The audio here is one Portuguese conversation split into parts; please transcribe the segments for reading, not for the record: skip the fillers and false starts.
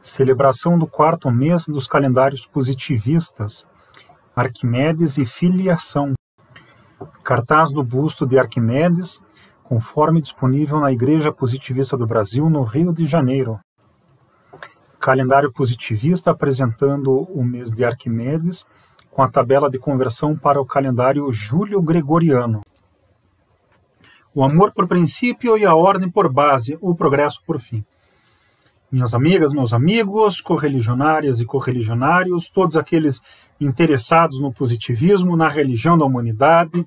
Celebração do quarto mês dos calendários positivistas, Arquimedes e filiação. Cartaz do busto de Arquimedes, conforme disponível na Igreja Positivista do Brasil, no Rio de Janeiro. Calendário positivista apresentando o mês de Arquimedes, com a tabela de conversão para o calendário júlio-gregoriano. O amor por princípio e a ordem por base, o progresso por fim. Minhas amigas, meus amigos, correligionárias e correligionários, todos aqueles interessados no positivismo, na religião da humanidade,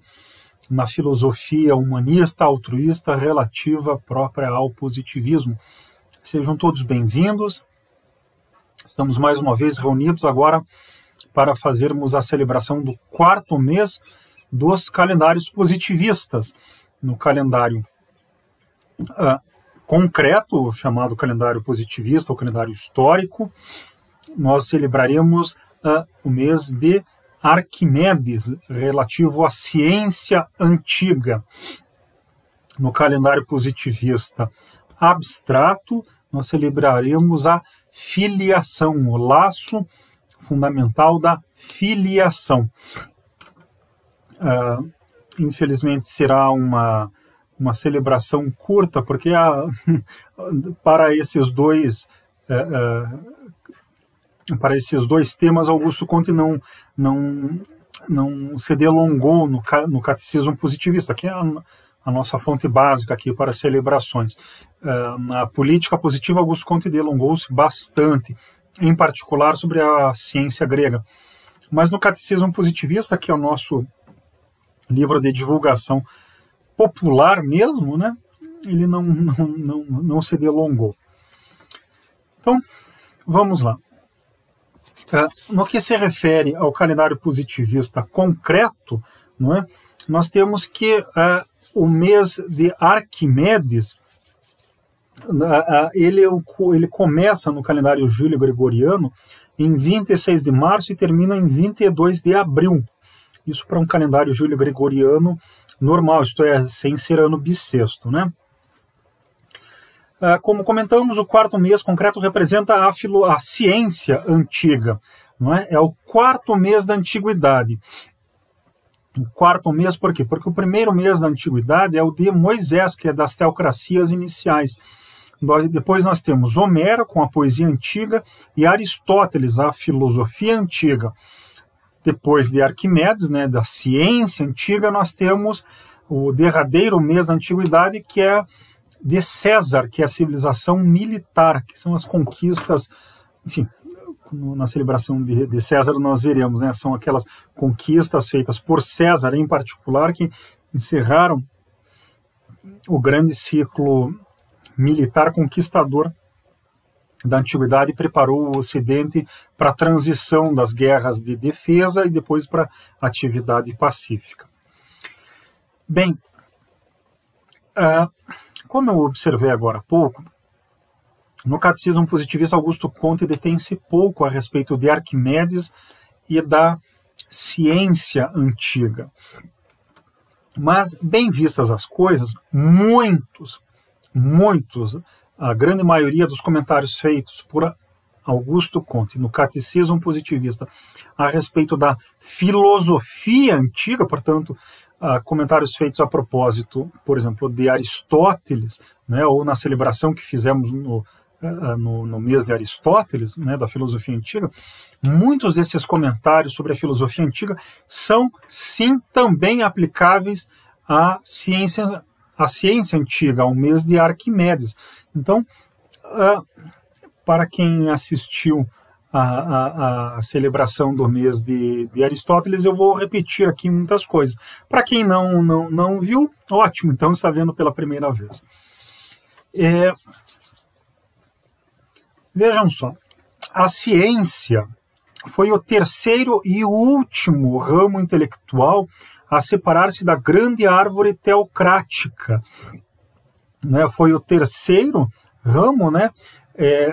na filosofia humanista, altruísta, relativa própria ao positivismo. Sejam todos bem-vindos. Estamos mais uma vez reunidos agora para fazermos a celebração do quarto mês dos calendários positivistas. No calendário concreto, chamado calendário positivista, ou calendário histórico, nós celebraremos o mês de Arquimedes, relativo à ciência antiga. No calendário positivista abstrato, nós celebraremos a filiação, o laço fundamental da filiação. Infelizmente será uma celebração curta, porque para esses dois temas Augusto Conte não se delongou no catecismo positivista, que é a nossa fonte básica aqui para celebrações. Na política positiva, Augusto Conte delongou-se bastante, em particular sobre a ciência grega. Mas no catecismo positivista, que é o nosso livro de divulgação popular mesmo, né? Ele não se delongou. Então, vamos lá. No que se refere ao calendário positivista concreto, não é? Nós temos que o mês de Arquimedes, ele começa no calendário júlio-gregoriano em 26 de março e termina em 22 de abril. Isso para um calendário júlio-gregoriano normal, isto é, sem ser ano bissexto, né? Como comentamos, o quarto mês concreto representa a ciência antiga, não é? É o quarto mês da antiguidade. O quarto mês por quê? Porque o primeiro mês da antiguidade é o de Moisés, que é das teocracias iniciais. Depois nós temos Homero, com a poesia antiga, e Aristóteles, a filosofia antiga. Depois de Arquimedes, né, da ciência antiga, nós temos o derradeiro mês da antiguidade, que é de César, que é a civilização militar, que são as conquistas, enfim, na celebração de César nós veremos, né, são aquelas conquistas feitas por César em particular, que encerraram o grande ciclo militar conquistador da antiguidade e preparou o Ocidente para a transição das guerras de defesa e depois para a atividade pacífica. Bem, como eu observei agora há pouco, no catecismo positivista Augusto Conte detém-se pouco a respeito de Arquimedes e da ciência antiga. Mas, bem vistas as coisas, muitos, a grande maioria dos comentários feitos por Augusto Conte no catecismo positivista a respeito da filosofia antiga, portanto, comentários feitos a propósito, por exemplo, de Aristóteles, né, ou na celebração que fizemos no mês de Aristóteles, né, da filosofia antiga, muitos desses comentários sobre a filosofia antiga são, sim, também aplicáveis à ciência antiga, ao mês de Arquimedes. Então, para quem assistiu a celebração do mês de Aristóteles, eu vou repetir aqui muitas coisas. Para quem não viu, ótimo, então está vendo pela primeira vez. Vejam só, a ciência foi o terceiro e último ramo intelectual a separar-se da grande árvore teocrática. Né? Foi o terceiro ramo, né?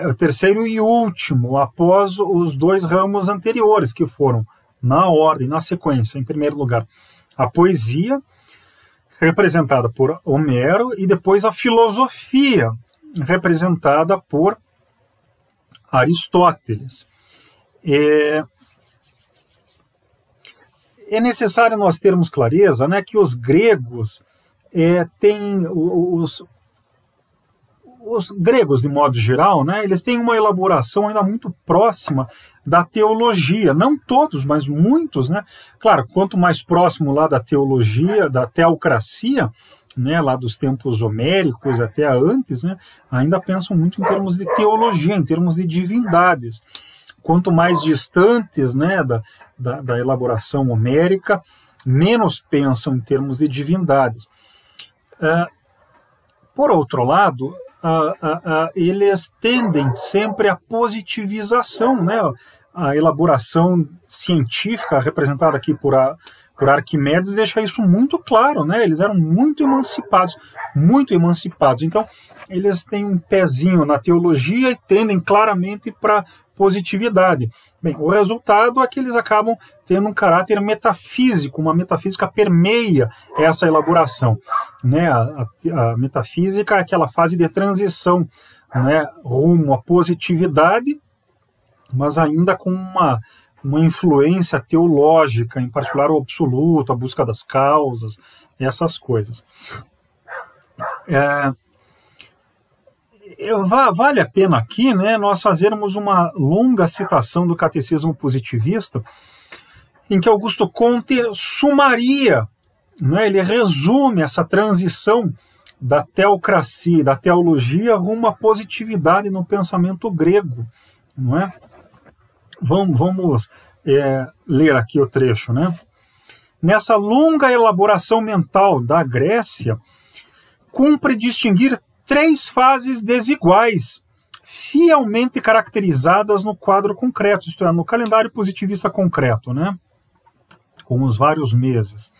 O terceiro e último, após os dois ramos anteriores, que foram, na ordem, na sequência, em primeiro lugar, a poesia, representada por Homero, e depois a filosofia, representada por Aristóteles. É necessário nós termos clareza, né, que os gregos têm os gregos, de modo geral, né, eles têm uma elaboração ainda muito próxima da teologia. Não todos, mas muitos, né? Claro, quanto mais próximo lá da teologia, da teocracia, né, lá dos tempos homéricos até antes, né, ainda pensam muito em termos de teologia, em termos de divindades. Quanto mais distantes, né, da elaboração homérica, menos pensam em termos de divindades. Por outro lado, eles tendem sempre à positivização, né? A elaboração científica representada aqui por Arquimedes deixa isso muito claro, né? Eles eram muito emancipados. Então, eles têm um pezinho na teologia e tendem claramente para positividade. Bem, o resultado é que eles acabam tendo um caráter metafísico, uma metafísica permeia essa elaboração, né? A metafísica é aquela fase de transição, né, rumo à positividade, mas ainda com uma influência teológica, em particular o absoluto, a busca das causas, essas coisas. Vale a pena aqui, né, nós fazermos uma longa citação do Catecismo Positivista, em que Augusto Comte sumaria, né, ele resume essa transição da teocracia, da teologia, rumo à positividade no pensamento grego, não é? Vamos ler aqui o trecho, né? Nessa longa elaboração mental da Grécia, cumpre distinguir 3 fases desiguais, fielmente caracterizadas no quadro concreto, isto é, no calendário positivista concreto, né? Com os vários meses.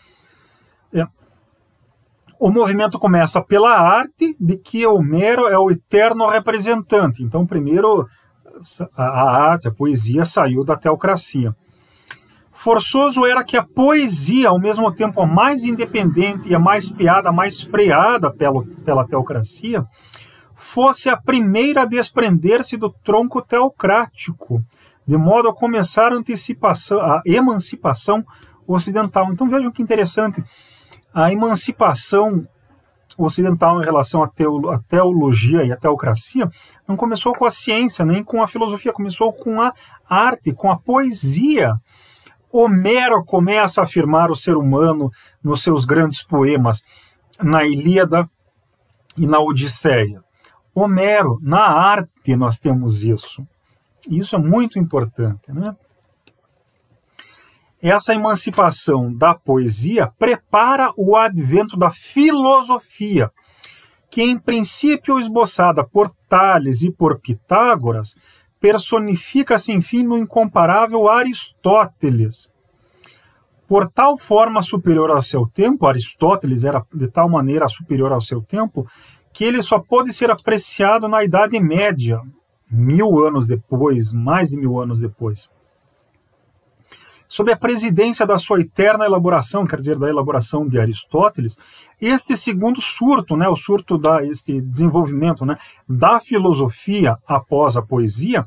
O movimento começa pela arte, de que Homero é o eterno representante. Então, primeiro, a arte, a poesia, saiu da teocracia. Forçoso era que a poesia, ao mesmo tempo a mais independente e a mais piada, a mais freada pela teocracia, fosse a primeira a desprender-se do tronco teocrático, de modo a começar a emancipação ocidental. Então vejam que interessante, a emancipação ocidental em relação à teologia e à teocracia não começou com a ciência, nem com a filosofia, começou com a arte, com a poesia. Homero começa a afirmar o ser humano nos seus grandes poemas, na Ilíada e na Odisseia. Homero, na arte nós temos isso. Isso é muito importante, né? Essa emancipação da poesia prepara o advento da filosofia, que em princípio esboçada por Tales e por Pitágoras, personifica-se, enfim, no incomparável Aristóteles. Por tal forma superior ao seu tempo, Aristóteles era de tal maneira superior ao seu tempo, que ele só pôde ser apreciado na Idade Média, 1000 anos depois, mais de 1000 anos depois. Sob a presidência da sua eterna elaboração, quer dizer, da elaboração de Aristóteles, este segundo surto, né, o surto este desenvolvimento, né, da filosofia após a poesia,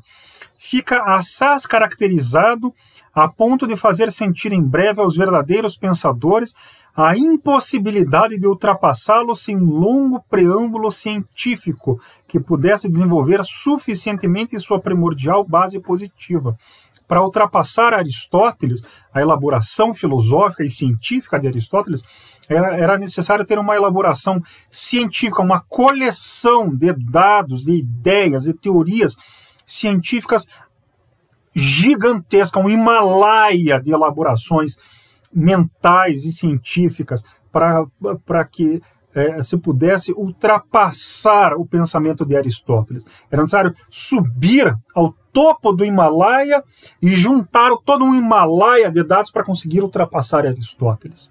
fica assaz caracterizado a ponto de fazer sentir em breve aos verdadeiros pensadores a impossibilidade de ultrapassá-lo sem longo preâmbulo científico que pudesse desenvolver suficientemente sua primordial base positiva. Para ultrapassar Aristóteles, a elaboração filosófica e científica de Aristóteles, era necessário ter uma elaboração científica, uma coleção de dados, de ideias, de teorias científicas gigantesca, um Himalaia de elaborações mentais e científicas para que se pudesse ultrapassar o pensamento de Aristóteles. Era necessário subir ao topo do Himalaia e juntar todo um Himalaia de dados para conseguir ultrapassar Aristóteles.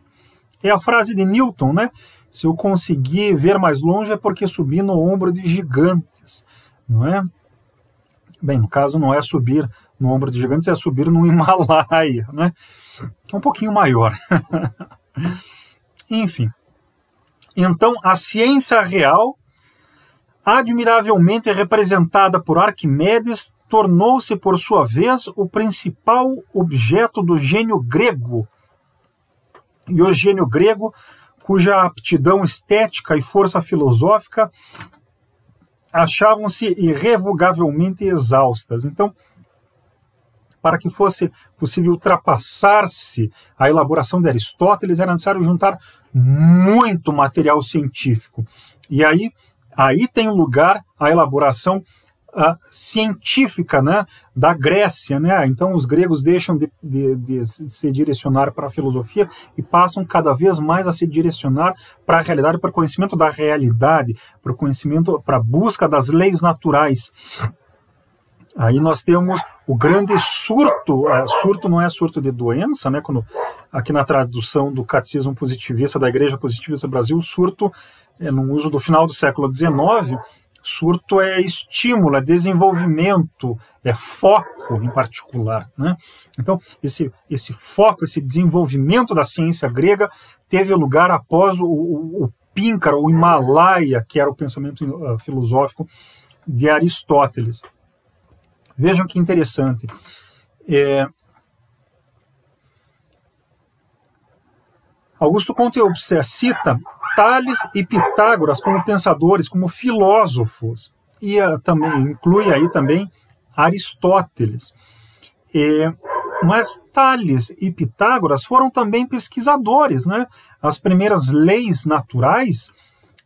É a frase de Newton, né? Se eu conseguir ver mais longe é porque subi no ombro de gigantes, não é? Bem, no caso não é subir no ombro de gigantes, é subir no Himalaia, né? É um pouquinho maior. Enfim. Então, a ciência real, admiravelmente representada por Arquimedes, tornou-se, por sua vez, o principal objeto do gênio grego. E o gênio grego, cuja aptidão estética e força filosófica achavam-se irrevogavelmente exaustas. Então, para que fosse possível ultrapassar-se a elaboração de Aristóteles, era necessário juntar muito material científico. E aí tem lugar a elaboração científica, né, da Grécia, né? Então os gregos deixam de se direcionar para a filosofia e passam cada vez mais a se direcionar para a realidade, para o conhecimento da realidade, para o conhecimento, para a busca das leis naturais. Aí nós temos o grande surto, surto não é surto de doença, né? Quando, aqui na tradução do Catecismo Positivista da Igreja Positivista do Brasil, o surto, no uso do final do século XIX, surto é estímulo, é desenvolvimento, é foco em particular, né? Então, esse foco, esse desenvolvimento da ciência grega teve lugar após o Píncaro, o Himalaia, que era o pensamento filosófico de Aristóteles. Vejam que interessante. Augusto Comte cita Tales e Pitágoras como pensadores, como filósofos, e também inclui aí também Aristóteles. Mas Tales e Pitágoras foram também pesquisadores, né? As primeiras leis naturais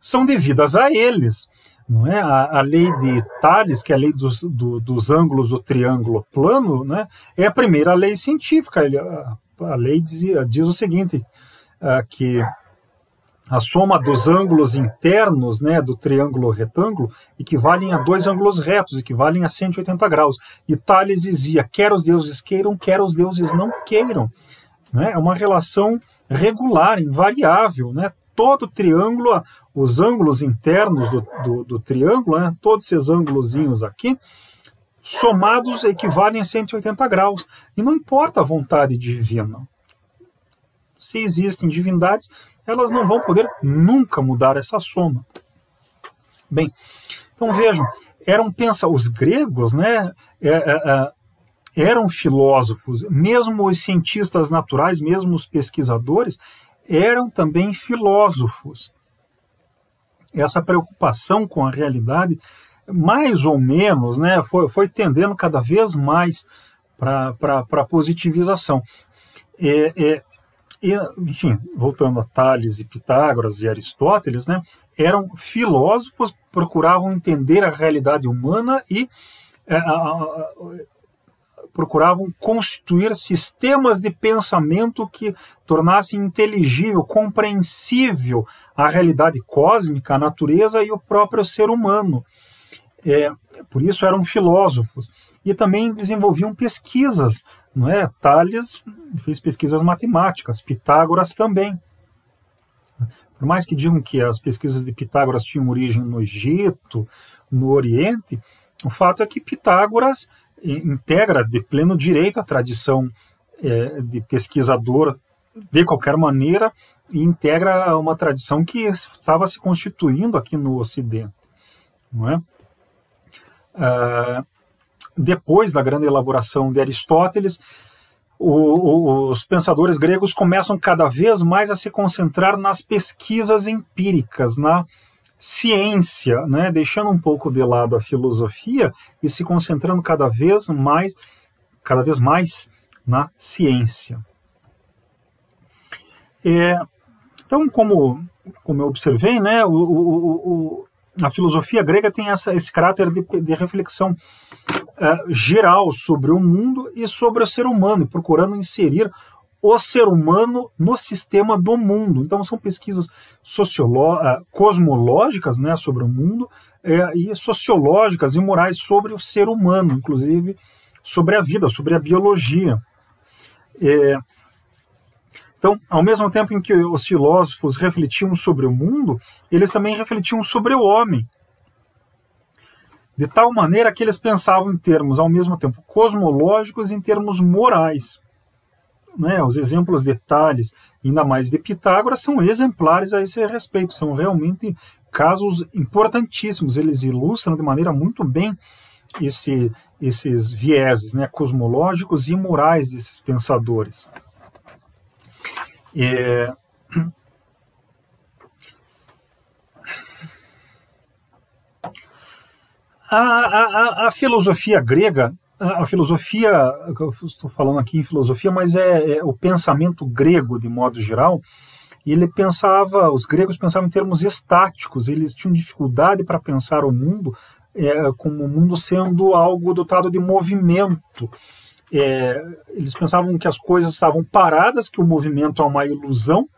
são devidas a eles. Não é? A lei de Tales, que é a lei dos ângulos do triângulo plano, né? É a primeira lei científica. A lei diz o seguinte, que a soma dos ângulos internos, né, do triângulo retângulo equivalem a dois ângulos retos, equivalem a 180 graus. E Tales dizia, quer os deuses queiram, quer os deuses não queiram. Né? É uma relação regular, invariável, né? Todo triângulo, os ângulos internos do triângulo, né, todos esses ângulozinhos aqui, somados equivalem a 180 graus. E não importa a vontade divina. Se existem divindades, elas não vão poder nunca mudar essa soma. Bem, então vejam, os gregos, né, eram filósofos, mesmo os cientistas naturais, mesmo os pesquisadores, eram também filósofos. Essa preocupação com a realidade, mais ou menos, né, foi tendendo cada vez mais para a positivização. Enfim, voltando a Tales e Pitágoras e Aristóteles, né, eram filósofos, procuravam entender a realidade humana e procuravam constituir sistemas de pensamento que tornassem inteligível, compreensível a realidade cósmica, a natureza e o próprio ser humano. Por isso eram filósofos. E também desenvolviam pesquisas. Não é? Tales fez pesquisas matemáticas, Pitágoras também. Por mais que digam que as pesquisas de Pitágoras tinham origem no Egito, no Oriente, o fato é que Pitágoras integra de pleno direito a tradição de pesquisador de qualquer maneira e integra uma tradição que estava se constituindo aqui no Ocidente. Não é? Depois da grande elaboração de Aristóteles, os pensadores gregos começam cada vez mais a se concentrar nas pesquisas empíricas, na ciência, né, deixando um pouco de lado a filosofia e se concentrando cada vez mais na ciência. Então, como eu observei, né, a filosofia grega tem esse caráter de reflexão geral sobre o mundo e sobre o ser humano, procurando inserir o ser humano no sistema do mundo. Então são pesquisas cosmológicas, né, sobre o mundo e sociológicas e morais sobre o ser humano, inclusive sobre a vida, sobre a biologia. Então, ao mesmo tempo em que os filósofos refletiam sobre o mundo, eles também refletiam sobre o homem. De tal maneira que eles pensavam em termos, ao mesmo tempo, cosmológicos e em termos morais. Né? Os exemplos de Tales, ainda mais de Pitágoras, são exemplares a esse respeito. São realmente casos importantíssimos. Eles ilustram de maneira muito bem esses vieses, né, cosmológicos e morais desses pensadores. A filosofia grega, a filosofia, eu estou falando aqui em filosofia, mas é o pensamento grego de modo geral. Os gregos pensavam em termos estáticos, eles tinham dificuldade para pensar o mundo como o mundo sendo algo dotado de movimento. Eles pensavam que as coisas estavam paradas, que o movimento é uma ilusão,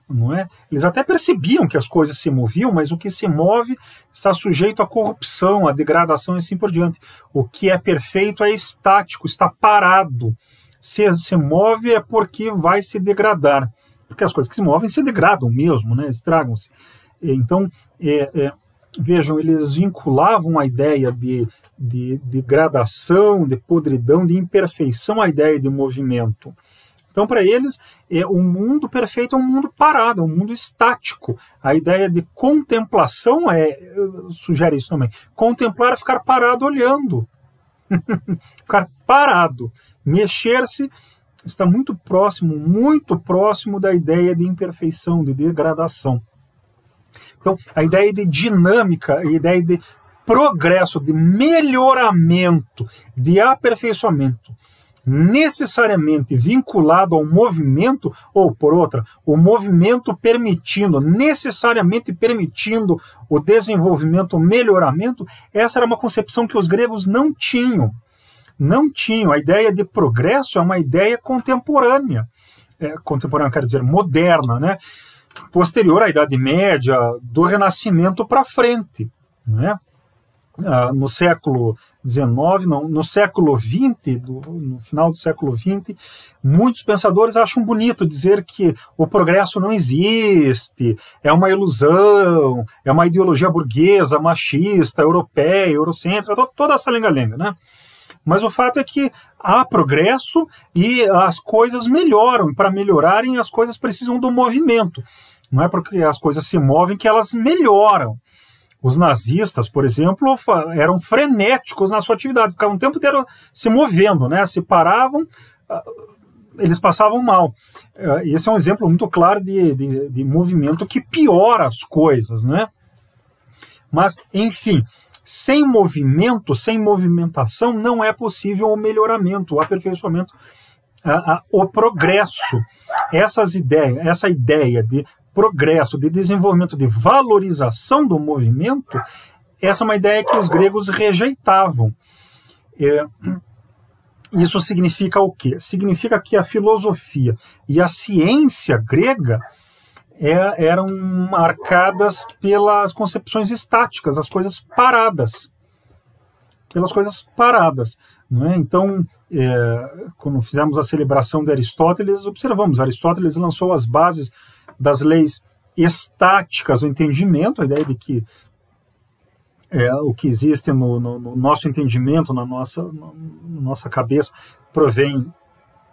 não é? Eles até percebiam que as coisas se moviam, mas o que se move está sujeito à corrupção, à degradação e assim por diante. O que é perfeito é estático, está parado. Se se move é porque vai se degradar. Porque as coisas que se movem se degradam mesmo, né? Estragam-se. Então, vejam, eles vinculavam a ideia de degradação, de podridão, de imperfeição à ideia de movimento. Então, para eles, o mundo perfeito é um mundo parado, é um mundo estático. A ideia de contemplação sugere isso também. Contemplar é ficar parado olhando. Ficar parado. Mexer-se está muito próximo da ideia de imperfeição, de degradação. Então, a ideia de dinâmica, a ideia de progresso, de melhoramento, de aperfeiçoamento, necessariamente vinculado ao movimento, ou por outra, o movimento necessariamente permitindo o desenvolvimento, o melhoramento, essa era uma concepção que os gregos não tinham. A ideia de progresso é uma ideia contemporânea. Contemporânea quer dizer moderna, né? Posterior à Idade Média, do Renascimento para frente, né? No século XIX, no século XX, no final do século XX, muitos pensadores acham bonito dizer que o progresso não existe, é uma ilusão, é uma ideologia burguesa, machista, europeia, eurocêntrica, toda essa lenga-lenga, né? Mas o fato é que há progresso e as coisas melhoram. E para melhorarem, as coisas precisam do movimento. Não é porque as coisas se movem que elas melhoram. Os nazistas, por exemplo, eram frenéticos na sua atividade, ficavam o tempo inteiro se movendo, né? Se paravam, eles passavam mal. Esse é um exemplo muito claro de movimento que piora as coisas, né? Mas, enfim, sem movimento, sem movimentação, não é possível o melhoramento, o aperfeiçoamento, o progresso. Essa ideia de progresso, de desenvolvimento, de valorização do movimento, essa é uma ideia que os gregos rejeitavam. Isso significa o quê? Significa que a filosofia e a ciência grega eram marcadas pelas concepções estáticas, as coisas paradas. Pelas coisas paradas. Não é? Então, quando fizemos a celebração de Aristóteles, observamos, Aristóteles lançou as bases das leis estáticas do entendimento, a ideia de que o que existe no nosso entendimento, na nossa cabeça, provém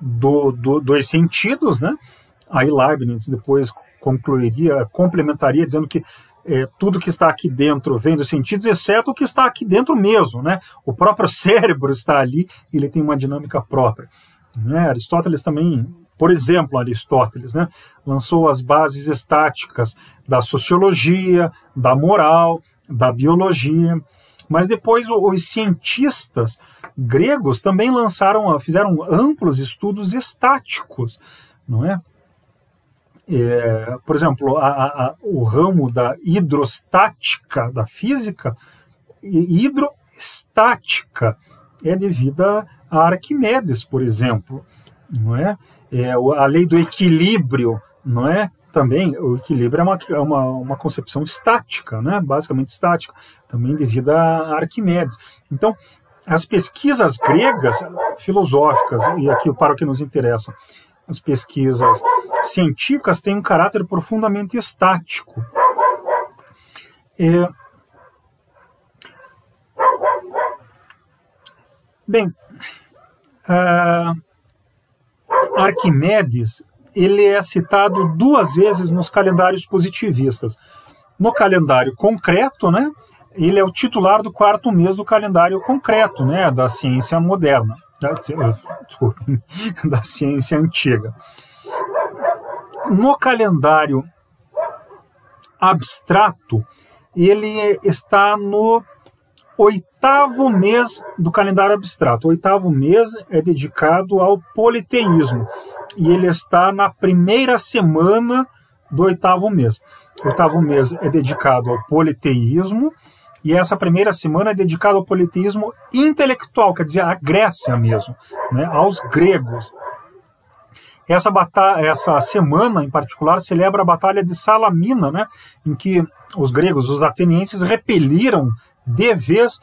dos sentidos, né? Aí Leibniz depois complementaria dizendo que tudo que está aqui dentro vem dos sentidos, exceto o que está aqui dentro mesmo, né? O próprio cérebro está ali, ele tem uma dinâmica própria. Né? Aristóteles também, por exemplo, né, lançou as bases estáticas da sociologia, da moral, da biologia, mas depois os cientistas gregos também fizeram amplos estudos estáticos, não é? Por exemplo, o ramo da hidrostática da física, hidroestática é devida a Arquimedes, por exemplo, não é? A lei do equilíbrio, não é? Também o equilíbrio é uma concepção estática, né? Basicamente estática, também devido a Arquimedes. Então, as pesquisas gregas, filosóficas, e aqui para o que nos interessa, as pesquisas científicas têm um caráter profundamente estático. Bem, Arquimedes ele é citado 2 vezes nos calendários positivistas. No calendário concreto, né, ele é o titular do 4º mês do calendário concreto, né, da ciência moderna, da ciência antiga. No calendário abstrato, ele está no 8º mês do calendário abstrato. O 8º mês é dedicado ao politeísmo e ele está na primeira semana do 8º mês. O 8º mês é dedicado ao politeísmo e essa primeira semana é dedicada ao politeísmo intelectual, quer dizer, à Grécia mesmo, né, aos gregos. Essa semana, em particular, celebra a Batalha de Salamina, né, em que os gregos, os atenienses, repeliram de vez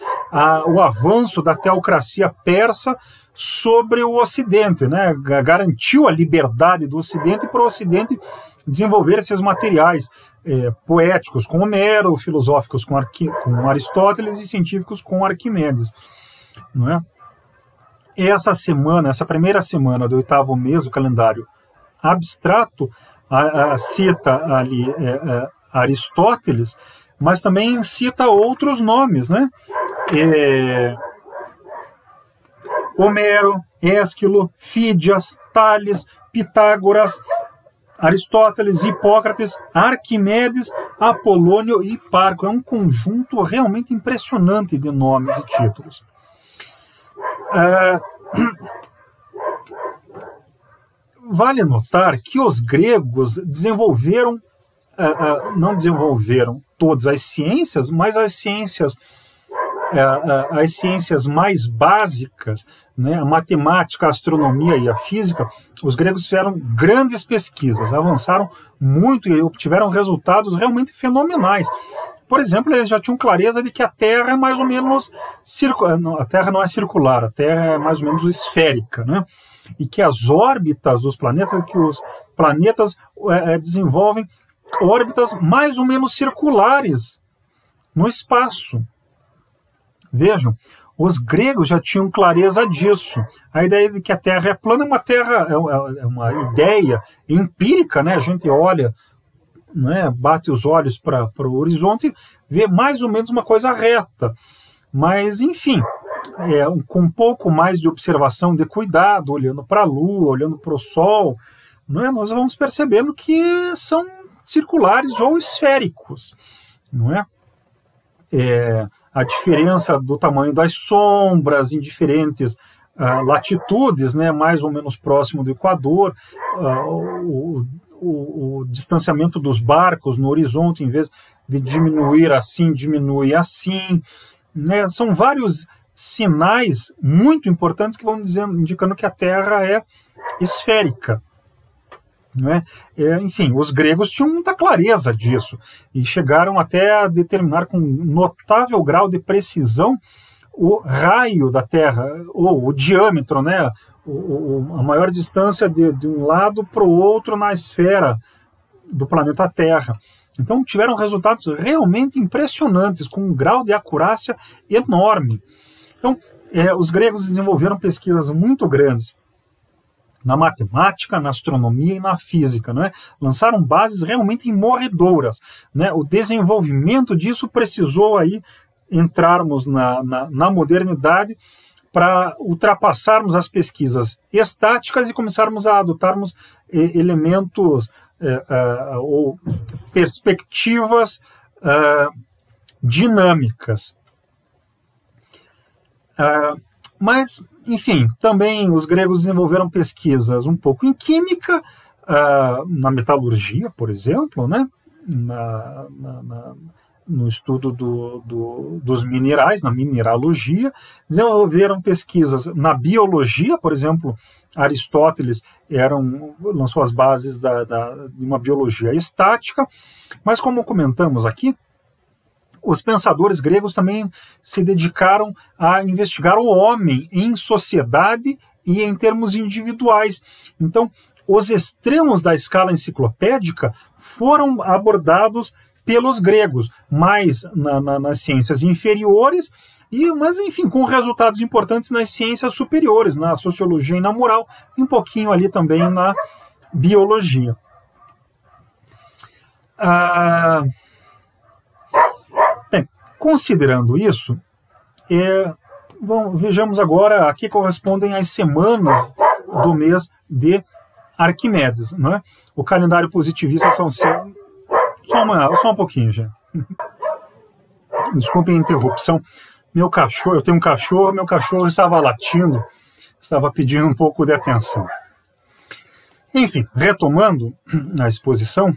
o avanço da teocracia persa sobre o Ocidente, né, garantiu a liberdade do Ocidente para o Ocidente desenvolver esses materiais poéticos com Homero, filosóficos com Aristóteles e científicos com Arquimedes, não é? Essa primeira semana do 8º mês do calendário abstrato cita ali Aristóteles, mas também cita outros nomes, né? Homero, Ésquilo, Fídias, Tales, Pitágoras, Aristóteles, Hipócrates, Arquimedes, Apolônio e Hiparco. É um conjunto realmente impressionante de nomes e títulos. Vale notar que os gregos não desenvolveram todas as ciências, mas as ciências mais básicas, né, a matemática, a astronomia e a física, os gregos fizeram grandes pesquisas, avançaram muito e obtiveram resultados realmente fenomenais. Por exemplo, eles já tinham clareza de que a Terra é mais ou menos a Terra não é circular, a Terra é mais ou menos esférica, né? E que as órbitas dos planetas, que os planetas desenvolvem órbitas mais ou menos circulares no espaço. Vejam, os gregos já tinham clareza disso. A ideia de que a Terra é plana é uma ideia empírica, né? A gente olha, né, bate os olhos para o horizonte e vê mais ou menos uma coisa reta. Mas, enfim, com um pouco mais de observação, de cuidado, olhando para a Lua, olhando para o Sol, né, nós vamos percebendo que são circulares ou esféricos, não é? A diferença do tamanho das sombras em diferentes latitudes, né, mais ou menos próximo do Equador, o distanciamento dos barcos no horizonte, em vez de diminuir assim, diminui assim, né, são vários sinais muito importantes que vão indicando que a Terra é esférica. Né? Enfim, os gregos tinham muita clareza disso e chegaram até a determinar com notável grau de precisão o raio da Terra, ou o diâmetro, né? A maior distância de um lado para o outro na esfera do planeta Terra. Então tiveram resultados realmente impressionantes, com um grau de acurácia enorme. Então, os gregos desenvolveram pesquisas muito grandes na matemática, na astronomia e na física, né? Lançaram bases realmente imorredoras, né? O desenvolvimento disso precisou aí entrarmos na modernidade para ultrapassarmos as pesquisas estáticas e começarmos a adotarmos elementos ou perspectivas dinâmicas. Mas, enfim, também os gregos desenvolveram pesquisas um pouco em química, na metalurgia, por exemplo, né? No estudo dos minerais, na mineralogia. Desenvolveram pesquisas na biologia, por exemplo, Aristóteles lançou as bases de uma biologia estática, mas como comentamos aqui, os pensadores gregos também se dedicaram a investigar o homem em sociedade e em termos individuais. Então, os extremos da escala enciclopédica foram abordados pelos gregos, mais nas ciências inferiores, mas, enfim, com resultados importantes nas ciências superiores, na sociologia e na moral, e um pouquinho ali também na biologia. Considerando isso, vejamos agora a que correspondem as semanas do mês de Arquimedes, né? O calendário positivista são só um pouquinho, gente. Desculpem a interrupção. Eu tenho um cachorro, meu cachorro estava latindo, estava pedindo um pouco de atenção. Enfim, retomando a exposição,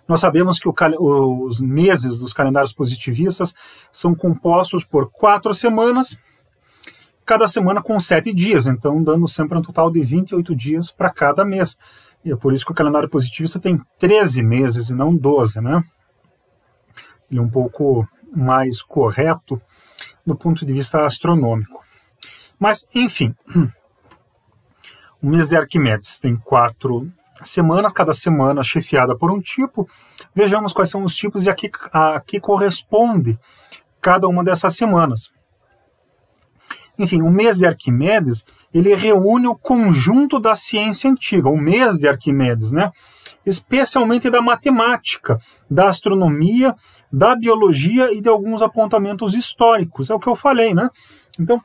nós sabemos que os meses dos calendários positivistas são compostos por 4 semanas, cada semana com 7 dias, então dando sempre um total de 28 dias para cada mês. E é por isso que o calendário positivista tem 13 meses e não 12, né? Ele é um pouco mais correto do ponto de vista astronômico. Mas, enfim, o mês de Arquimedes tem 4 semanas, cada semana chefiada por um tipo. Vejamos quais são os tipos e a que corresponde cada uma dessas semanas. Enfim, o mês de Arquimedes, ele reúne o conjunto da ciência antiga, o mês de Arquimedes, né? Especialmente da matemática, da astronomia, da biologia e de alguns apontamentos históricos, é o que eu falei, né? Então,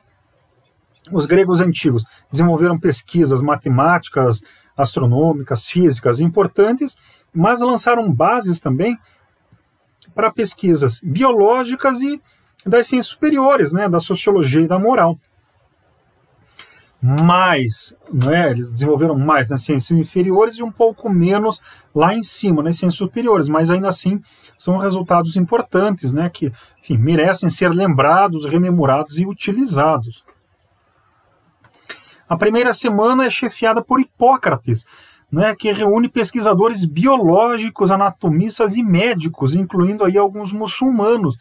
os gregos antigos desenvolveram pesquisas matemáticas, astronômicas, físicas importantes, mas lançaram bases também para pesquisas biológicas e das ciências superiores, né, da sociologia e da moral. Mas, eles desenvolveram mais nas ciências inferiores e um pouco menos lá em cima, nas ciências superiores, mas ainda assim são resultados importantes, né, que, enfim, merecem ser lembrados, rememorados e utilizados. A primeira semana é chefiada por Hipócrates, né, que reúne pesquisadores biológicos, anatomistas e médicos, incluindo aí alguns muçulmanos.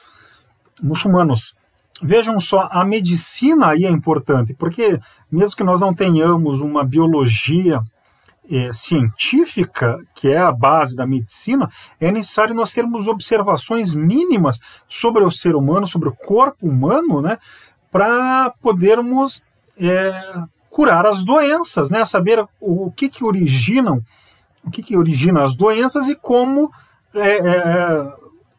Vejam só, a medicina aí é importante, porque mesmo que nós não tenhamos uma biologia científica, que é a base da medicina, é necessário nós termos observações mínimas sobre o ser humano, sobre o corpo humano, né, para podermos curar as doenças, né, saber o que origina as doenças e como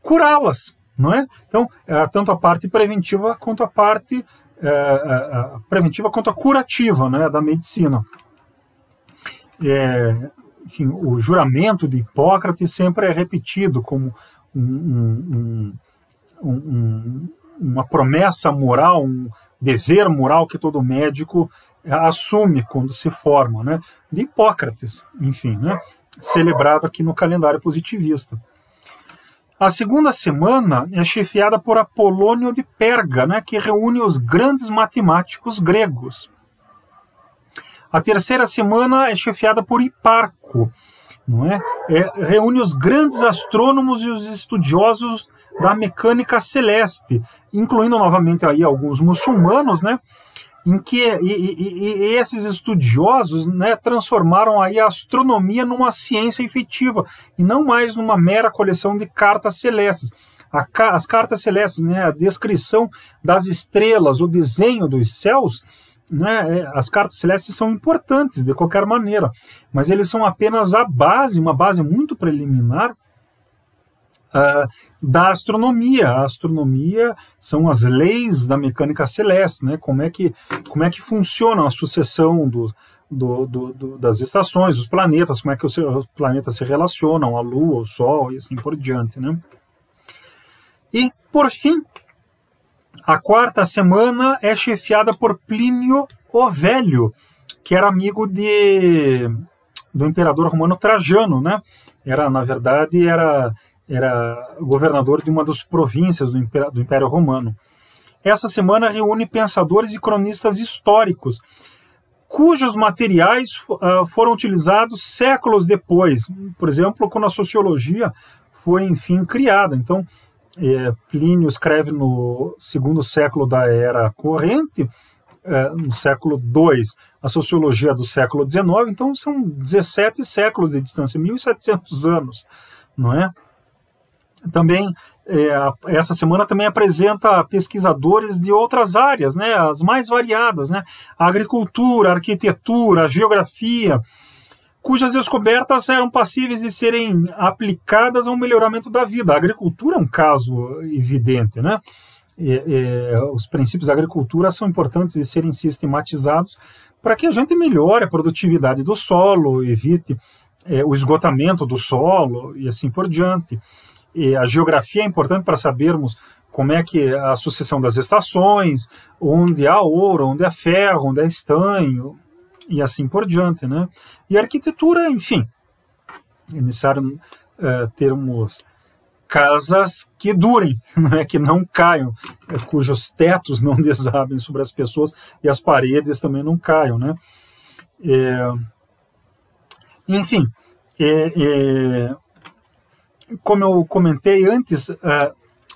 curá-las. Não é? Então, tanto a parte preventiva quanto a parte curativa, né, da medicina. Enfim, o juramento de Hipócrates sempre é repetido como uma promessa moral, um dever moral que todo médico assume quando se forma, né, de Hipócrates, enfim, né, celebrado aqui no calendário positivista. A segunda semana é chefiada por Apolônio de Perga, né, que reúne os grandes matemáticos gregos. A terceira semana é chefiada por Hiparco, não é? Reúne os grandes astrônomos e os estudiosos da mecânica celeste, incluindo novamente aí alguns muçulmanos, né, em que esses estudiosos, né, transformaram aí a astronomia numa ciência efetiva e não mais numa mera coleção de cartas celestes. As cartas celestes, né, a descrição das estrelas, o desenho dos céus, né, as cartas celestes são importantes de qualquer maneira, mas eles são apenas a base, uma base muito preliminar da astronomia. A astronomia são as leis da mecânica celeste, né? Como é que funciona a sucessão das estações, dos planetas, como é que os planetas se relacionam, a Lua, o Sol e assim por diante, né? E, por fim, a quarta semana é chefiada por Plínio o Velho, que era amigo do imperador romano Trajano, né? Na verdade, era governador de uma das províncias do Império Romano. Essa semana reúne pensadores e cronistas históricos, cujos materiais foram utilizados séculos depois, por exemplo, quando a sociologia foi, enfim, criada. Então, Plínio escreve no 2º século da Era Corrente, no século II, a sociologia do século XIX, então são 17 séculos de distância, 1.700 anos, não é? Também, essa semana também apresenta pesquisadores de outras áreas, né, as mais variadas, né, a agricultura, a arquitetura, a geografia, cujas descobertas eram passíveis de serem aplicadas ao melhoramento da vida. A agricultura é um caso evidente, né? Os princípios da agricultura são importantes de serem sistematizados para que a gente melhore a produtividade do solo, evite o esgotamento do solo e assim por diante. A geografia é importante para sabermos como é que a sucessão das estações, onde há ouro, onde há ferro, onde há estanho, e assim por diante, né? E a arquitetura, enfim, é necessário termos casas que durem, né? Que não caiam, cujos tetos não desabem sobre as pessoas e as paredes também não caiam, né? Enfim, como eu comentei antes,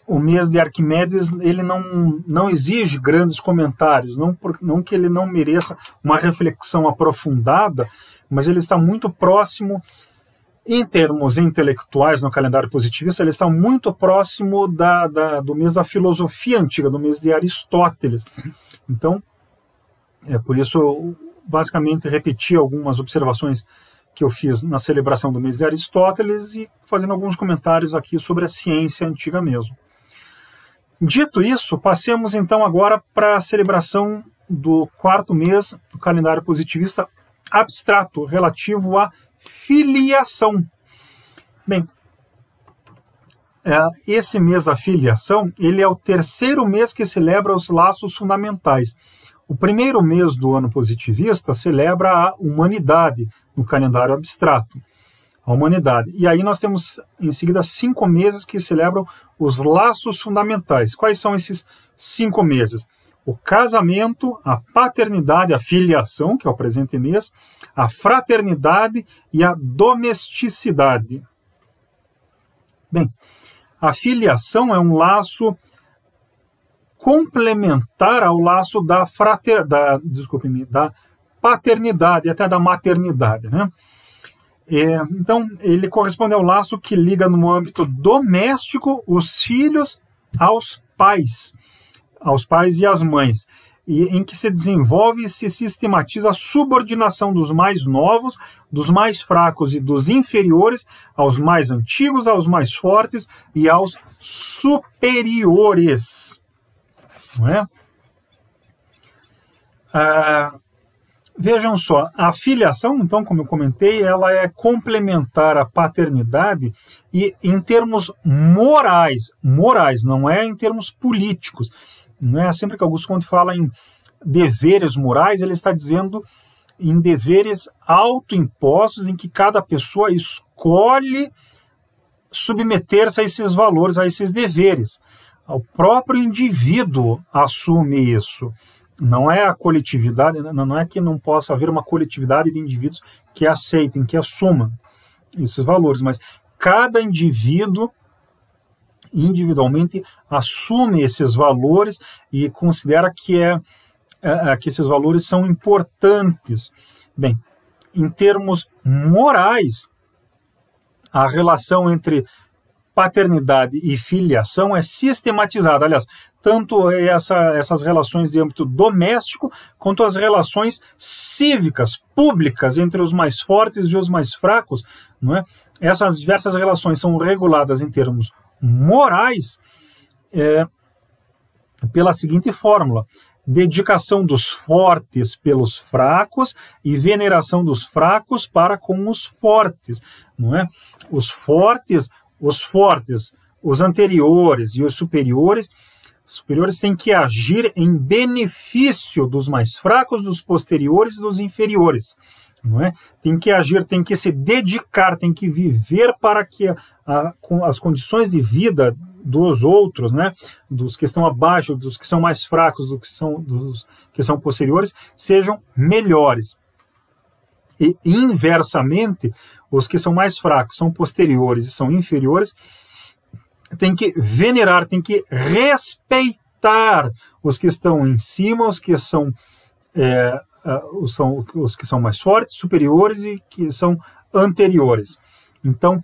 o mês de Arquimedes ele não exige grandes comentários, não que ele não mereça uma reflexão aprofundada, mas ele está muito próximo, em termos intelectuais, no calendário positivista, ele está muito próximo do mês da filosofia antiga, do mês de Aristóteles. Então, por isso eu basicamente repeti algumas observações que eu fiz na celebração do mês de Aristóteles e fazendo alguns comentários aqui sobre a ciência antiga mesmo. Dito isso, passemos então agora para a celebração do 4º mês do calendário positivista abstrato, relativo à filiação. Bem, esse mês da filiação, ele é o 3º mês que celebra os laços fundamentais. O 1º mês do ano positivista celebra a humanidade, no calendário abstrato. A humanidade. E aí nós temos, em seguida, 5 meses que celebram os laços fundamentais. Quais são esses 5 meses? O casamento, a paternidade, a filiação, que é o presente mês, a fraternidade e a domesticidade. Bem, a filiação é um laço complementar ao laço da paternidade, até da maternidade, né? Então, ele corresponde ao laço que liga no âmbito doméstico os filhos aos pais e às mães, e em que se desenvolve e se sistematiza a subordinação dos mais novos, dos mais fracos e dos inferiores aos mais antigos, aos mais fortes e aos superiores. Não é? Vejam só, a filiação, então, como eu comentei, ela é complementar à paternidade e em termos morais, não é em termos políticos. Não é sempre que Augusto Conte fala em deveres morais, ele está dizendo em deveres autoimpostos em que cada pessoa escolhe submeter-se a esses valores, a esses deveres. O próprio indivíduo assume isso. Não é a coletividade, não é que não possa haver uma coletividade de indivíduos que aceitem, que assumam esses valores, mas cada indivíduo individualmente assume esses valores e considera que esses valores são importantes. Bem, em termos morais, a relação entre paternidade e filiação é sistematizada. Aliás, tanto essas relações de âmbito doméstico, quanto as relações cívicas, públicas, entre os mais fortes e os mais fracos, não é? Essas diversas relações são reguladas em termos morais pela seguinte fórmula: dedicação dos fortes pelos fracos e veneração dos fracos para com os fortes, não é? Os fortes, os anteriores e os superiores têm que agir em benefício dos mais fracos, dos posteriores e dos inferiores. Não é? Tem que agir, tem que se dedicar, tem que viver para que as condições de vida dos outros, né, dos que estão abaixo, dos que são mais fracos, dos que são posteriores, sejam melhores. E, inversamente, os que são mais fracos, são posteriores e são inferiores, tem que venerar, tem que respeitar os que estão em cima, os que são mais fortes, superiores e que são anteriores. Então,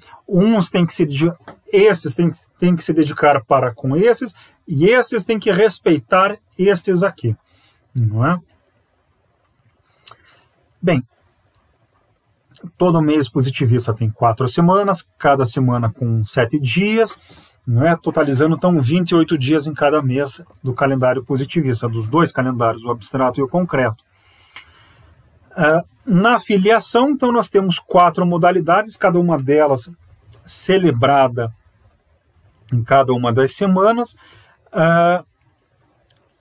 esses têm que se dedicar para com esses, e esses têm que respeitar estes aqui. Não é? Bem, Todo mês positivista tem 4 semanas, cada semana com 7 dias, não é? Totalizando então 28 dias em cada mês do calendário positivista, dos 2 calendários, o abstrato e o concreto. Na filiação, então, nós temos 4 modalidades, cada uma delas celebrada em cada uma das semanas.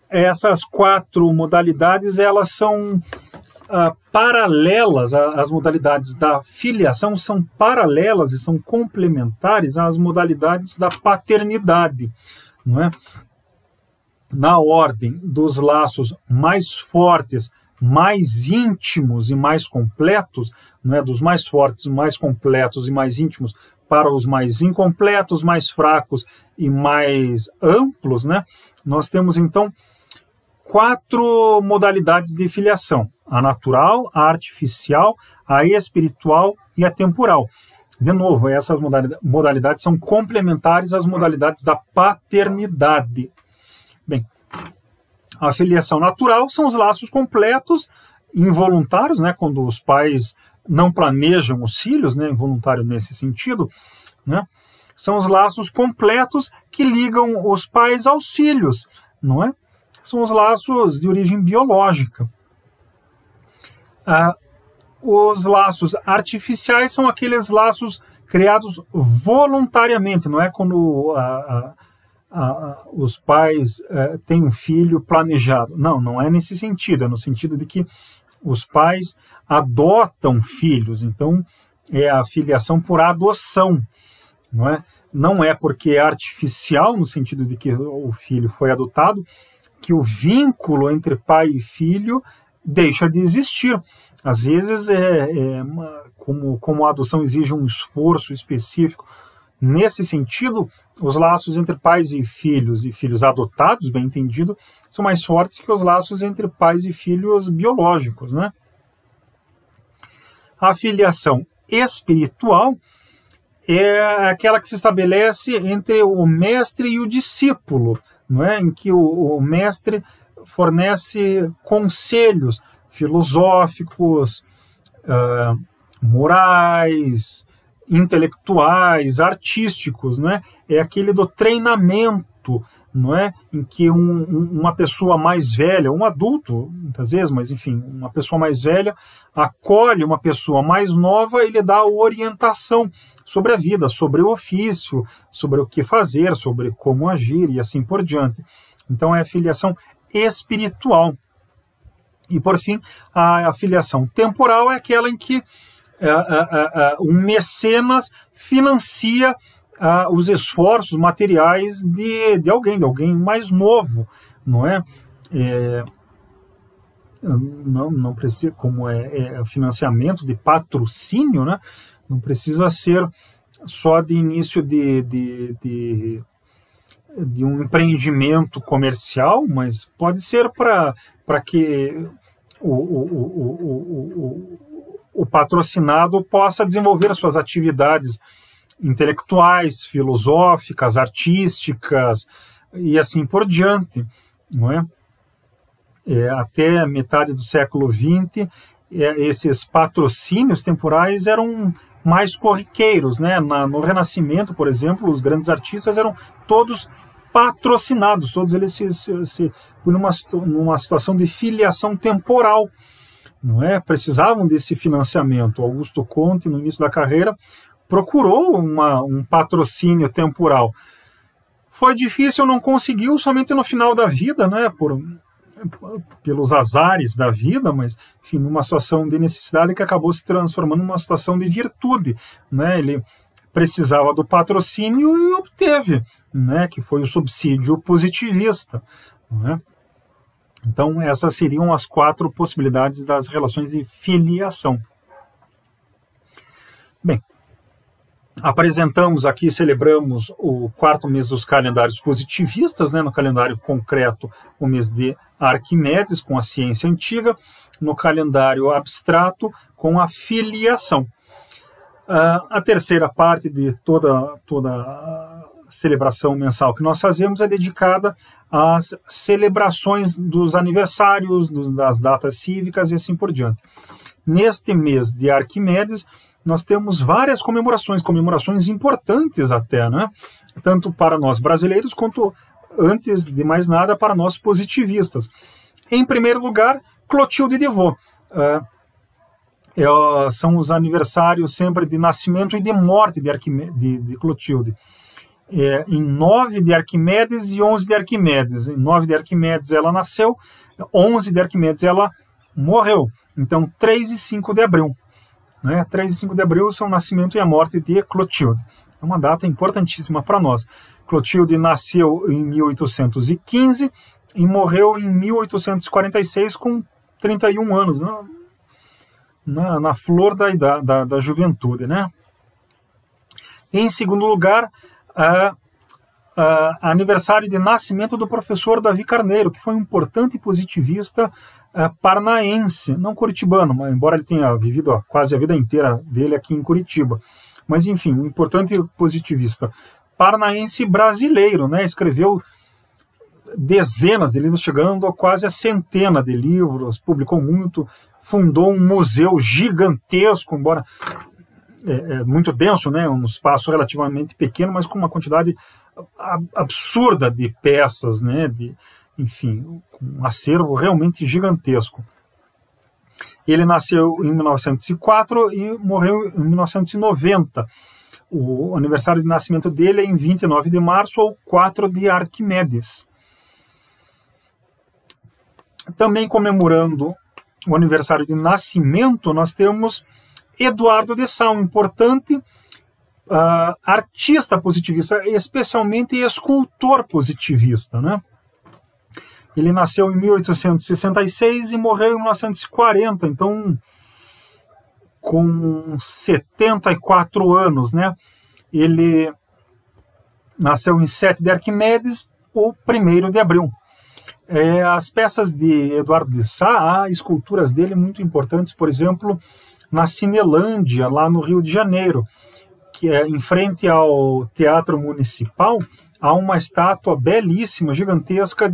Essas 4 modalidades, elas são paralelas, as modalidades da filiação são paralelas e são complementares às modalidades da paternidade, não é? Na ordem dos laços mais fortes, mais íntimos e mais completos, não é? Dos mais fortes, mais completos e mais íntimos para os mais incompletos, mais fracos e mais amplos, né? Nós temos então 4 modalidades de filiação: a natural, a artificial, a espiritual e a temporal. De novo, essas modalidades são complementares às modalidades da paternidade. Bem, a filiação natural são os laços completos, involuntários, né, quando os pais não planejam os filhos, né, involuntário nesse sentido, né, são os laços completos que ligam os pais aos filhos, não é? São os laços de origem biológica. Os laços artificiais são aqueles laços criados voluntariamente, não é quando os pais têm um filho planejado. Não, não é nesse sentido, é no sentido de que os pais adotam filhos, então é a filiação por adoção, não é? Não é porque é artificial, no sentido de que o filho foi adotado, que o vínculo entre pai e filho deixa de existir. Às vezes, como a adoção exige um esforço específico, nesse sentido, os laços entre pais e filhos adotados, bem entendido, são mais fortes que os laços entre pais e filhos biológicos, né? A filiação espiritual é aquela que se estabelece entre o mestre e o discípulo, não é? Em que o mestre fornece conselhos filosóficos, morais, intelectuais, artísticos, não é? É aquele do treinamento, não é? Em que uma pessoa mais velha, um adulto, muitas vezes, mas enfim, uma pessoa mais velha acolhe uma pessoa mais nova e lhe dá orientação sobre a vida, sobre o ofício, sobre o que fazer, sobre como agir e assim por diante. Então é a filiação espiritual. E por fim, a filiação temporal é aquela em que um mecenas financia os esforços materiais de alguém mais novo, não é? Não precisa, como é financiamento de patrocínio, né? Não precisa ser só de início de um empreendimento comercial, mas pode ser para que o patrocinado possa desenvolver as suas atividades intelectuais, filosóficas, artísticas e assim por diante, não é? Até metade do século XX, esses patrocínios temporais eram mais corriqueiros, né? No Renascimento, por exemplo, os grandes artistas eram todos patrocinados, todos eles se numa situação de filiação temporal, não é? Precisavam desse financiamento. Augusto Conte, no início da carreira, procurou um patrocínio temporal. Foi difícil, não conseguiu, somente no final da vida, né? Pelos azares da vida, mas enfim, numa situação de necessidade que acabou se transformando numa situação de virtude, né? Ele precisava do patrocínio e obteve, né? Que foi o subsídio positivista, né? Então essas seriam as 4 possibilidades das relações de filiação. Bem, apresentamos aqui, celebramos o 4º mês dos calendários positivistas, né? No calendário concreto, o mês de Arquimedes, com a ciência antiga, no calendário abstrato, com a filiação. A terceira parte de toda a celebração mensal que nós fazemos é dedicada às celebrações dos aniversários, das datas cívicas e assim por diante. Neste mês de Arquimedes, nós temos várias comemorações importantes até, né? Tanto para nós brasileiros quanto, antes de mais nada, para nós positivistas. Em primeiro lugar, Clotilde de Vaux. São os aniversários sempre de nascimento e de morte de Clotilde. Em 9 de Arquimedes e 11 de Arquimedes. Em 9 de Arquimedes ela nasceu, 11 de Arquimedes ela morreu. Então, 3 e 5 de abril. 3 e 5 de abril são o nascimento e a morte de Clotilde. É uma data importantíssima para nós. Clotilde nasceu em 1815 e morreu em 1846 com 31 anos, na flor da juventude, né? Em segundo lugar, aniversário de nascimento do professor Davi Carneiro, que foi um importante positivista paranaense, não curitibano, mas embora ele tenha vivido quase a vida inteira dele aqui em Curitiba. Mas, enfim, um importante positivista paranaense brasileiro, né? Escreveu dezenas de livros, chegando a quase a centena de livros, publicou muito, fundou um museu gigantesco, embora muito denso, né? Um espaço relativamente pequeno, mas com uma quantidade absurda de peças, né? Enfim, um acervo realmente gigantesco. Ele nasceu em 1904 e morreu em 1990. O aniversário de nascimento dele é em 29 de março ou 4 de Arquimedes. Também comemorando o aniversário de nascimento, nós temos Eduardo de Sá, um importante artista positivista, especialmente escultor positivista, né? Ele nasceu em 1866 e morreu em 1940, então com 74 anos, né? Ele nasceu em 7 de Arquimedes ou 1º de abril. As peças de Eduardo de Sá, há esculturas dele muito importantes, por exemplo, na Cinelândia, lá no Rio de Janeiro, que é em frente ao Teatro Municipal, há uma estátua belíssima, gigantesca,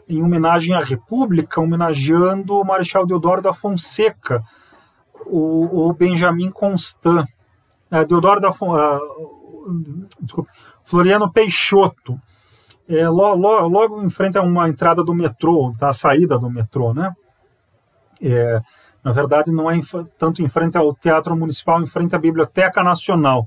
em homenagem à República, homenageando o Marechal Deodoro da Fonseca, o Benjamin Constant, Floriano Peixoto, logo em frente a uma entrada do metrô, a saída do metrô, né? Na verdade, não é tanto em frente ao Teatro Municipal, em frente à Biblioteca Nacional.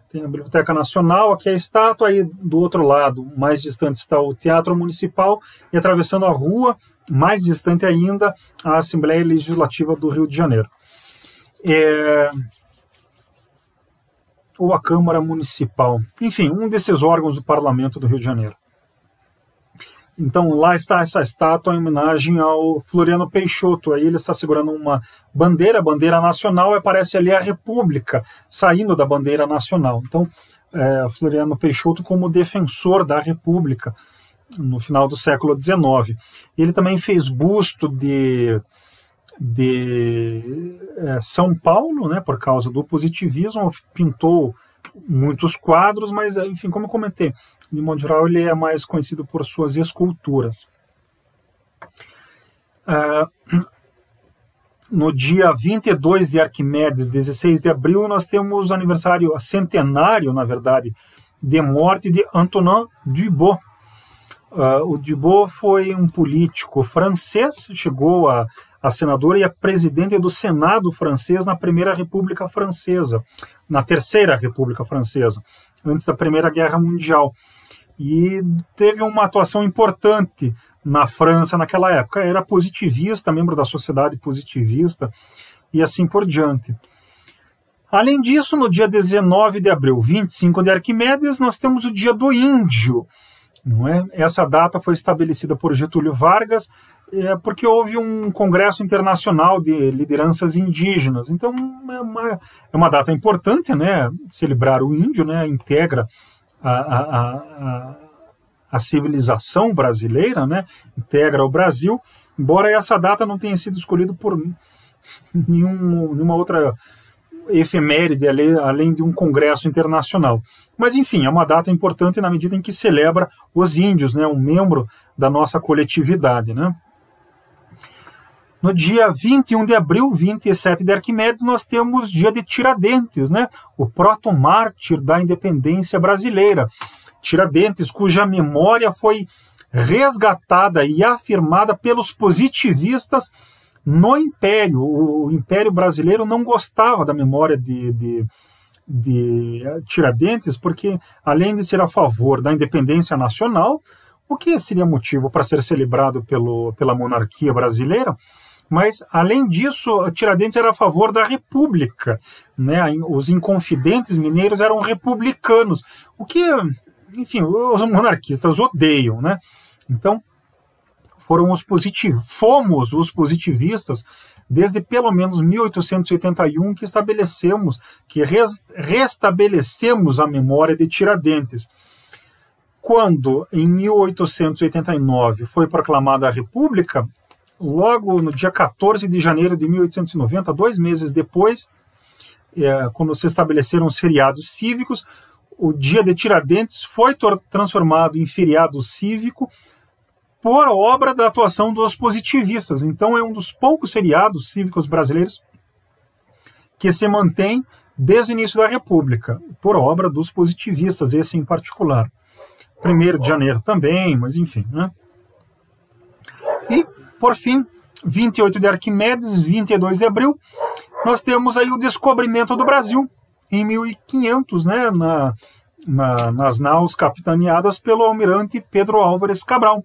Tem a Biblioteca Nacional, aqui é a estátua, aí do outro lado, mais distante, está o Teatro Municipal, e atravessando a rua, mais distante ainda, a Assembleia Legislativa do Rio de Janeiro. Ou a Câmara Municipal. Enfim, um desses órgãos do Parlamento do Rio de Janeiro. Então, lá está essa estátua em homenagem ao Floriano Peixoto. Aí ele está segurando uma bandeira, a bandeira nacional, e aparece ali a República, saindo da bandeira nacional. Então, Floriano Peixoto como defensor da República, no final do século XIX. Ele também fez busto de São Paulo, né, por causa do positivismo, pintou muitos quadros, mas, enfim, como eu comentei, de modo geral, ele é mais conhecido por suas esculturas. No dia 22 de Arquimedes, 16 de abril, nós temos aniversário, centenário, na verdade, de morte de Antonin Dubois. O Dubois foi um político francês, chegou a senador e a presidente do Senado francês na Primeira República Francesa, na Terceira República Francesa, antes da Primeira Guerra Mundial. E teve uma atuação importante na França naquela época. Era positivista, membro da Sociedade Positivista e assim por diante. Além disso, no dia 19 de abril, 25 de Arquimedes, nós temos o Dia do Índio. Não é? Essa data foi estabelecida por Getúlio Vargas porque houve um congresso internacional de lideranças indígenas. Então é uma data importante, né? Celebrar o índio, né? Integra a civilização brasileira, né? Integra o Brasil, embora essa data não tenha sido escolhida por nenhuma outra efeméride, além de um congresso internacional. Mas, enfim, é uma data importante na medida em que celebra os índios, né, um membro da nossa coletividade, né? No dia 21 de abril, 27 de Arquimedes, nós temos dia de Tiradentes, né? O proto-mártir da independência brasileira. Tiradentes, cuja memória foi resgatada e afirmada pelos positivistas no Império. O Império brasileiro não gostava da memória de Tiradentes, porque, além de ser a favor da independência nacional, o que seria motivo para ser celebrado pela monarquia brasileira, mas, além disso, Tiradentes era a favor da república, né? Os inconfidentes mineiros eram republicanos, o que, enfim, os monarquistas odeiam, né? Então, fomos os positivistas, desde pelo menos 1881, que restabelecemos a memória de Tiradentes. Quando, em 1889, foi proclamada a República, logo no dia 14 de janeiro de 1890, 2 meses depois, quando se estabeleceram os feriados cívicos, o dia de Tiradentes foi transformado em feriado cívico por obra da atuação dos positivistas. Então é um dos poucos feriados cívicos brasileiros que se mantém desde o início da República, por obra dos positivistas, esse em particular. 1º de janeiro também, mas enfim, né? E, por fim, 28 de Arquimedes, 22 de abril, nós temos aí o descobrimento do Brasil, em 1500, né, nas naus capitaneadas pelo almirante Pedro Álvares Cabral.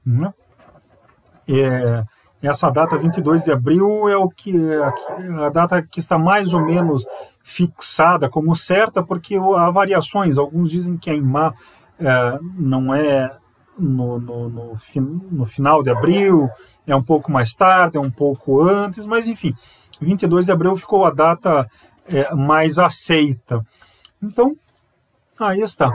Né? Essa data, 22 de abril, é a data que está mais ou menos fixada como certa, porque há variações. Alguns dizem que a Imá não é no final de abril, é um pouco mais tarde, é um pouco antes, mas enfim, 22 de abril ficou a data mais aceita. Então, aí está.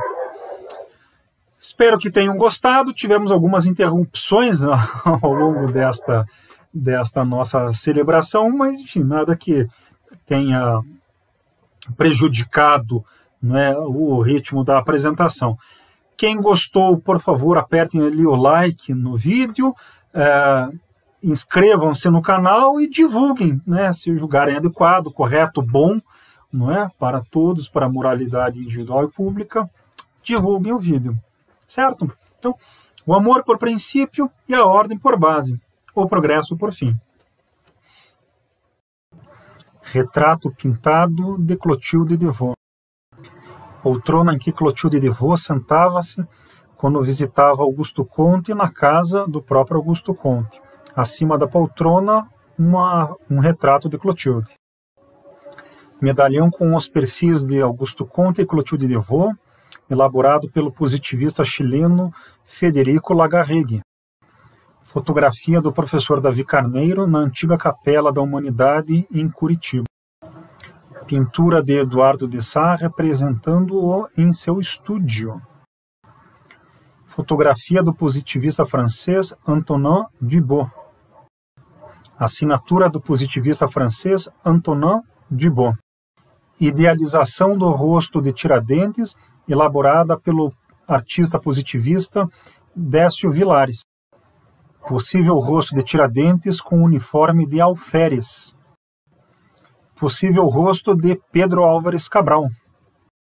Espero que tenham gostado. Tivemos algumas interrupções ao longo desta nossa celebração, mas enfim, nada que tenha prejudicado, né, o ritmo da apresentação. Quem gostou, por favor, apertem ali o like no vídeo, inscrevam-se no canal e divulguem, né, se julgarem adequado, correto, bom, não é, para todos, para a moralidade individual e pública, divulguem o vídeo, certo? Então, o amor por princípio e a ordem por base, o progresso por fim. Retrato pintado de Clotilde de Vaux. Poltrona em que Clotilde de Vaux sentava-se quando visitava Augusto Conte na casa do próprio Augusto Conte. Acima da poltrona, um retrato de Clotilde. Medalhão com os perfis de Augusto Conte e Clotilde de Vaux, elaborado pelo positivista chileno Federico Lagarrigue. Fotografia do professor Davi Carneiro na antiga Capela da Humanidade em Curitiba. Pintura de Eduardo de Sá representando-o em seu estúdio. Fotografia do positivista francês Antonin Dubos. Assinatura do positivista francês Antonin Dubos. Idealização do rosto de Tiradentes, elaborada pelo artista positivista Décio Vilares. Possível rosto de Tiradentes com uniforme de alferes. Possível rosto de Pedro Álvares Cabral.